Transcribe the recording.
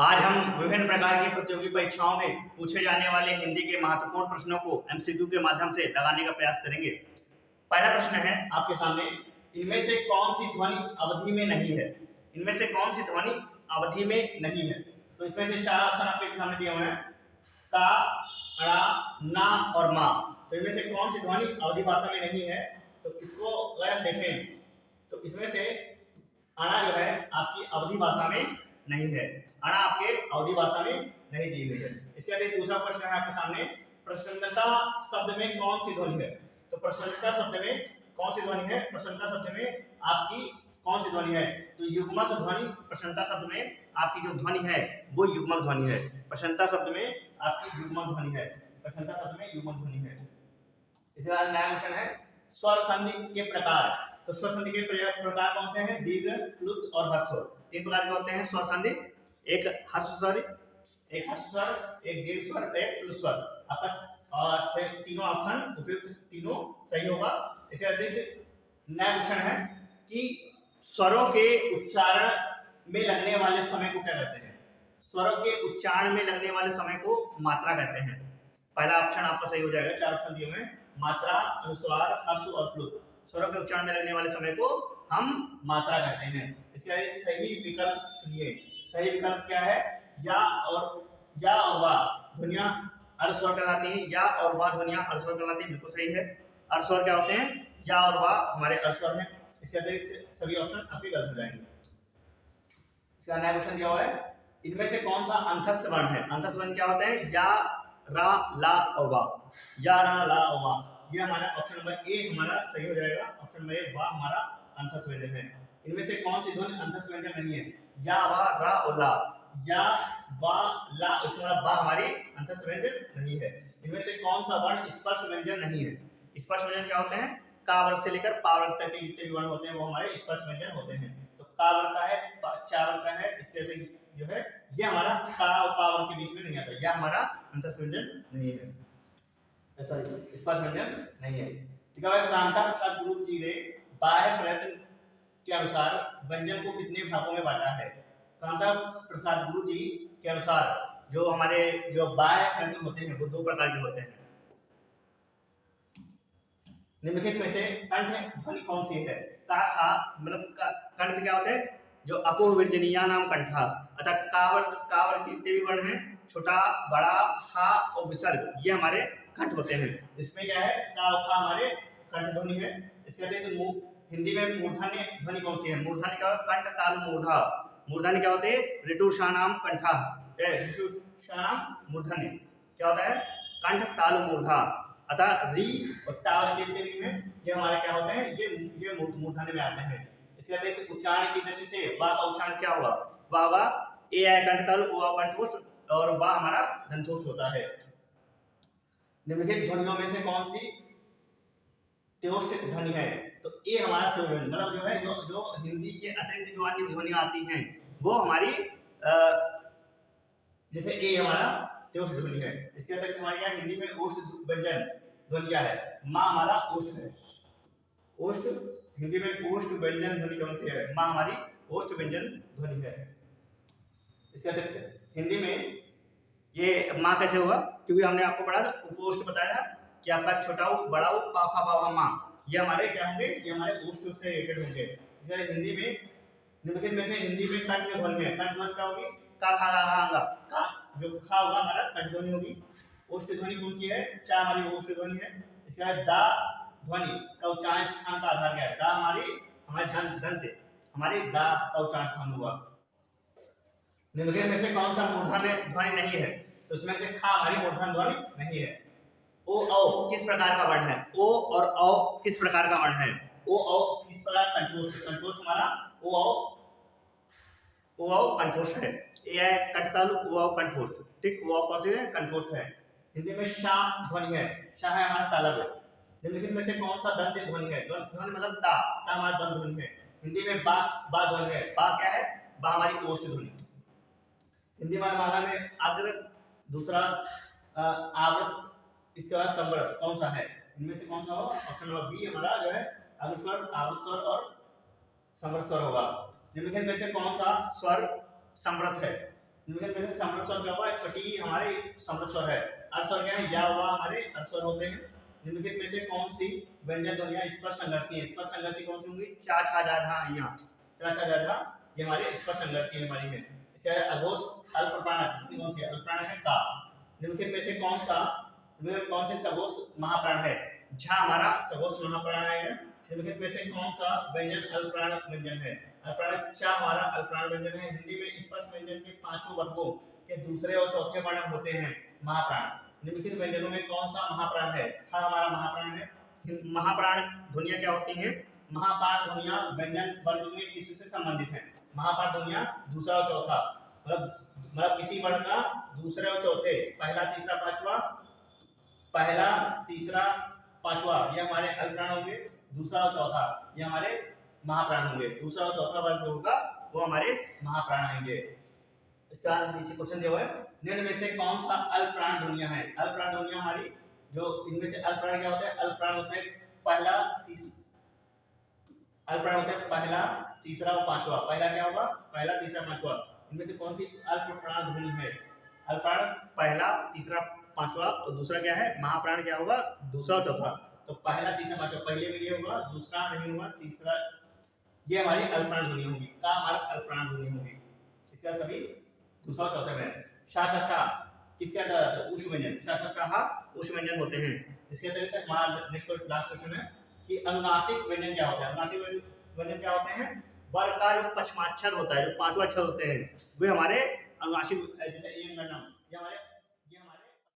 आज हम विभिन्न प्रकार की प्रतियोगी परीक्षाओं में पूछे जाने वाले हिंदी के महत्वपूर्ण प्रश्नों को एमसीक्यू के माध्यम से लगाने का प्रयास करेंगे। पहला प्रश्न है आपके सामने, इनमें से कौन सी ध्वनि अवधि में नहीं है? इनमें से कौन सी ध्वनि अवधि में नहीं है? तो इसमें से चार ऑप्शन आपके सामने दिए हुए हैं, का, ड़ा, ना और मा। तो इनमें से कौन सी ध्वनि अवधि भाषा में नहीं है? तो इसको अगर हम देखें तो इसमें से अणा जो है आपकी अवधि भाषा में नहीं है, अणा आपके अवधि भाषा में नहीं दी हुई है। इसके बाद दूसरा प्रश्न है आपके सामने, प्रसन्नता शब्द में कौन सी ध्वनि है? तो प्रसन्नता शब्द में कौन सी ध्वनि है? प्रसन्नता शब्द में आपकी कौन सी ध्वनि है? तो युग्मक ध्वनि प्रसन्नता शब्द में आपकी जो ध्वनि है वो युग्मक ध्वनि है। प्रसन्नता शब्द में आपकी युग्मक ध्वनि है, प्रसन्नता शब्द में युग्मक ध्वनि है। इसके बाद नया क्वेश्चन है, स्वर संधि के प्रकार। तो स्वर संधि के प्रकार कौन से हैं? दीर्घ, प्लुत और ह्रस्व स्वर। तीन प्रकार के होते हैं स्वर संधि, एक ह्रस्व स्वर, एक दीर्घ स्वर, एक प्लुत स्वर। आपका तीनों ऑप्शन उपयुक्त, तीनों सही होगा। इसके अतिरिक्त नया क्वेश्चन है कि स्वरों के उच्चारण में लगने वाले समय को क्या कहते हैं? स्वरों के उच्चारण में लगने वाले समय को मात्रा कहते हैं। पहला ऑप्शन आपका सही हो जाएगा, चार ऑप्शन दिए हुए हैं, मात्रा, अनुस्वार, ह्रस्व और प्लुत। स्वरों के उच्चारण में लगने वाले समय को हम मात्रा कहते हैं। इसके लिए सही विकल्प चुनिए। सही विकल्प क्या है? या और वा ध्वनियां अर्ध स्वर कहलाती हैं, या और वा ध्वनियां अर्ध स्वर कहलाती हैं, बिल्कुल सही है। अर्ध स्वर क्या होते हैं? या और वा हमारे अर्ध स्वर हैं। इसके अतिरिक्त सभी ऑप्शन आपके गलत हो जाएंगे। इसका नया क्वेश्चन दिया हुआ है, इनमें से कौन सा अंतस्थ वर्ण है? अंतस्थ वर्ण क्या होता है? या, रा, ला और वा। या, रा, ला और वा, ये हमारा ऑप्शन नंबर ए हमारा सही हो जाएगा। ऑप्शन नंबर ए वा हमारा अंतस्थ व्यंजन है। इनमें से कौन सी ध्वनि अंतस्थ व्यंजन नहीं है? या, वा, रा और ला। या, वा, ला, इसमें बा हमारी अंतस्थ व्यंजन नहीं है। इनमें से कौन सा वर्ण स्पर्श व्यंजन नहीं है? स्पर्श व्यंजन क्या होते हैं? का वर्ग से लेकर पा वर्ग तक के जितने भी वर्ण होते हैं वो हमारे स्पर्श व्यंजन होते हैं। तो का वर्ग का है, चा वर्ग का है, इसके जो है ये हमारा का और पा वर्ग के बीच में नहीं आता, यह हमारा अंतस्थ व्यंजन नहीं है, सॉरी स्पर्श व्यंजन नहीं है। ठीक है भाई, कांता प्रसाद गुरु जी ने बाह्य प्रयत्न के अनुसार व्यंजन को कितने भागों में बांटा है? कांता प्रसाद गुरु जी के अनुसार जो हमारे जो बाह्य प्रयत्न होते हैं वो दो प्रकार के होते हैं। निम्नलिखित में से कंठ ध्वनि कौन सी है? का, खा, मतलब कंठ क्या होते हैं? जो अपूर्ववर्जनीय नाम कंठा, अतः कावर कितने भी वर्ण हैं, छोटा, बड़ा, हा और विसर्ग, ये हमारे कंठ होते हैं। इसमें क्या है? का और खा हमारे कंठ ध्वनि है। इसके अतिरिक्त हिंदी में मूर्धन्य ध्वनि कौन सी है? मूर्धन्य क्या? कंठ, ताल, मूर्धा। मूर्धन्य क्या होते हैं? ऋतुषाणाम कंठा, ऋतुषाणाम मूर्धन्य क्या होता है? कंठ, ताल, मूर्धा। अतः री और टावर कितने भी हैं ये हमारे क्या होते हैं? ये मूर्धन्य में आते हैं। इसके अतिरिक्त उच्चारण की दृष्टि से वा का उच्चारण क्या होगा? वा वा ए है कंठतालु, ओ कंठोष और वा हमारा दंतोष होता है। निम्नलिखित ध्वनियों में से कौन सी त्योष्ट ध्वनि है? तो ए हमारा त्योष्ट, मतलब जो है जो हिंदी के अतिरिक्त जो अन्य ध्वनियां आती हैं वो हमारी जैसे ए हमारा त्योष्ट ध्वनि है। इसके अतिरिक्त हमारे क्या हिंदी में ओष्ठ व्यंजन ध्वनि क्या है? मां हमारा ओष्ठ है। ओष्ठ हिंदी में ओष्ठ व्यंजन ध्वनि कौन सी है? मां हमारी ओष्ठ व्यंजन ध्वनि है। इसके अतिरिक्त हिंदी में ये मां कैसे होगा? क्योंकि हमने आपको पढ़ा था, उपोष्ठ बताया था कि आपका छोटा उ, बड़ा उ, पा फा बा मां, ये हमारे क्या होंगे? ये हमारे ओष्ठ से रिलेटेड होंगे। इसलिए हिंदी में निम्नलिखित में से हिंदी में कंठ ध्वनि है। कंठ ध्वनि क्या होगी? का, खा, गा, का, जो खा होगा हमारा कंठ ध्वनि होगी। ओष्ठ ध्वनि कौन सी है? चा हमारी ओष्ठ ध्वनि है। इसके बाद दा ध्वनि का उच्चारण स्थान का आधार क्या है? दा हमारे दंत हमारे दा का उच्चारण स्थान हुआ। निम्नलिखित में से कौन सा मूर्धन्य ध्वनि नहीं है? तो उसमें से खा हमारी मूर्धन्य ध्वनि नहीं है। ओ औ किस प्रकार का वर्ण है? ओ और औ किस प्रकार का वर्ण है? ओ औ किस प्रकार कंठोष? कंठोष हमारा ओ औ कंठोष है। ए है कंठतालु, ओ औ कंठोष। ठीक, ओ औ कौन सी है? कंठोष है। हिंदी में शा ध्वनि है, शा है हमारा तालव्य। निम्नलिखित में से कौन सा दंत ध्वनि है? दंत ध्वनि मतलब ता हमारा दंत ध्वनि है। हिंदी में बा ध्वनि है। बा क्या है? बा हमारी ओष्ठ ध्वनि। हिंदी वर्णमाला में अग्र, दूसरा आवृत, इसके बाद संवृत कौन सा है? इनमें से कौन सा होगा? ऑप्शन नंबर बी हमारा जो है अग्रस्वर, आवृत स्वर और संवृत स्वर होगा। निम्नलिखित में से कौन सा स्वर संवृत है? निम्नलिखित में से समृद्ध स्वर क्या हुआ? एक छठी हमारे समृद्ध स्वर है। अर्ध स्वर क्या है? या हुआ हमारे अर्ध स्वर होते हैं। निम्नलिखित में से कौन सी व्यंजन ध्वनियां स्पर्श संघर्षी है? स्पर्श संघर्षी कौन सी होंगी? चा छा जा धा यहाँ, चा छा जा धा, ये हमारे स्पर्श संघर्षी हमारी है। इसका अघोष अल्प प्राणक कौन सी? अल्प प्राणक है का। निम्नलिखित में से कौन से सघोष महाप्राण है? झा हमारा सघोष महाप्राण आएगा। निम्नलिखित में से कौन सा व्यंजन अल्प प्राणक व्यंजन है? अल्प प्राणक चा हमारा अल्प प्राणक व्यंजन है। हिंदी में स्पर्श व्यंजन के पांचों वर्गों के दूसरे और चौथे वर्ण होते हैं महाप्राण। निम्नलिखित व्यंजनों में कौन सा महाप्राण है? था हमारा महाप्राण है। महाप्राण ध्वनियां क्या होती हैं? महाप्राण ध्वनियां व्यंजन वर्ग में किससे संबंधित हैं? महाप्राण ध्वनियां दूसरा और चौथा, मतलब किसी वर्ण का दूसरे और चौथे, पहला तीसरा पांचवा, पहला तीसरा पांचवा ये हमारे अल्पप्राण होंगे। दूसरा और चौथा ये हमारे महाप्राण होंगे। दूसरा और चौथा वर्ग होगा वो हमारे महाप्राण आएंगे। इसका नीचे क्वेश्चन दिया हुआ है, निम्न में से कौन सा अल्पप्राण ध्वनियां है? अल्पप्राण ध्वनियां हमारी जो इनमें से अल्पप्राण क्या होते हैं? अल्पप्राण होते हैं अल्पप्राण होते हैं पहला तीसरा और पांचवा। पहला क्या होगा? पहला तीसरा पांचवा। इनमें से कौन सी अल्पप्राण ध्वनि है? अल्पप्राण पहला तीसरा पांचवा, और दूसरा क्या है? महाप्राण क्या होगा? दूसरा और चौथा। तो पहला तीसरा पांचवा, पहले में ये होगा, दूसरा नहीं होगा, तीसरा, ये हमारी अल्पप्राण ध्वनि होगी। का हमारा अल्पप्राण ध्वनि होगी। इसका सभी दूसरा और चौथा में शा शा शा किसके अंदर आता है? उष्ण व्यंजन। शा शा शा हा उष्ण व्यंजन होते हैं। इसके अतिरिक्त हमारा नेक्स्ट लास्ट क्वेश्चन है कि अनुनासिक व्यंजन क्या होता है? अनुनासिक व्यंजन क्या होते हैं? वर्ग का जो पश्चाक्षर होता है, जो पांचवा अक्षर होते हैं वे हमारे अनुनासिक, जैसे ये हमारे